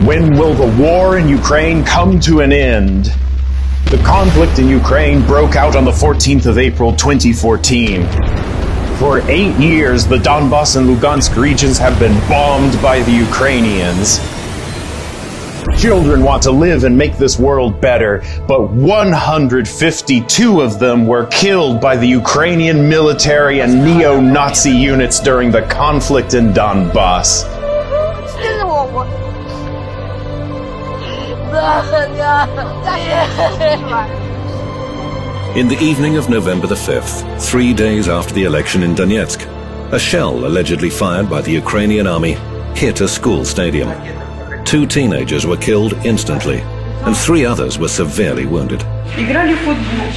When will the war in Ukraine come to an end? The conflict in Ukraine broke out on the 14th of April 2014. For 8 years, the Donbas and Lugansk regions have been bombed by the Ukrainians. Children want to live and make this world better, but 152 of them were killed by the Ukrainian military and neo-Nazi units during the conflict in Donbas. In the evening of November the 5th, 3 days after the election in Donetsk, a shell allegedly fired by the Ukrainian army hit a school stadium. 2 teenagers were killed instantly, and 3 others were severely wounded. Играли в футбол.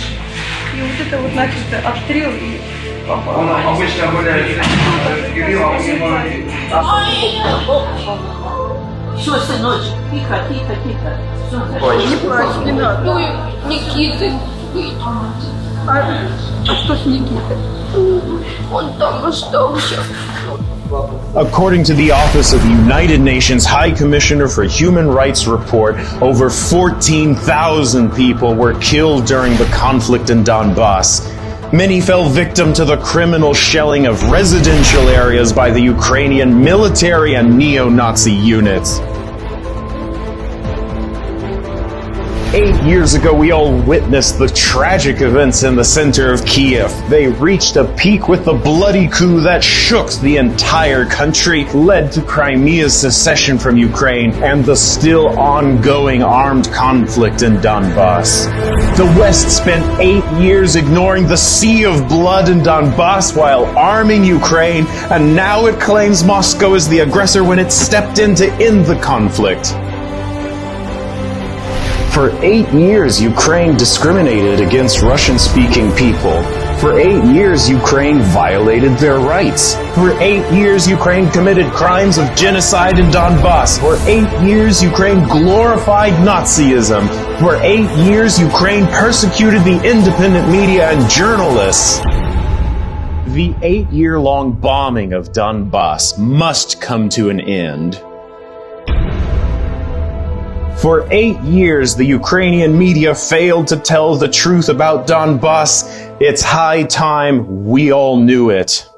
И вот это вот, значит, обстрел и попал. Он обычно гуляет с Кириллом. Все, сыночек, тихо, тихо, тихо. Не плачь, не надо. Ну, Никиты. А что с Никитой? Он там остался. According to the Office of the United Nations High Commissioner for Human Rights report, over 14,000 people were killed during the conflict in Donbas. Many fell victim to the criminal shelling of residential areas by the Ukrainian military and neo-Nazi units. 8 years ago, we all witnessed the tragic events in the center of Kiev. They reached a peak with the bloody coup that shook the entire country, led to Crimea's secession from Ukraine, and the still ongoing armed conflict in Donbas. The West spent 8 years ignoring the sea of blood in Donbas while arming Ukraine, and now it claims Moscow is the aggressor when it stepped in to end the conflict. For 8 years, Ukraine discriminated against Russian-speaking people. For 8 years, Ukraine violated their rights. For 8 years, Ukraine committed crimes of genocide in Donbas. For 8 years, Ukraine glorified Nazism. For 8 years, Ukraine persecuted the independent media and journalists. The 8-year-long bombing of Donbas must come to an end. For 8 years, the Ukrainian media failed to tell the truth about Donbas. It's high time we all knew it.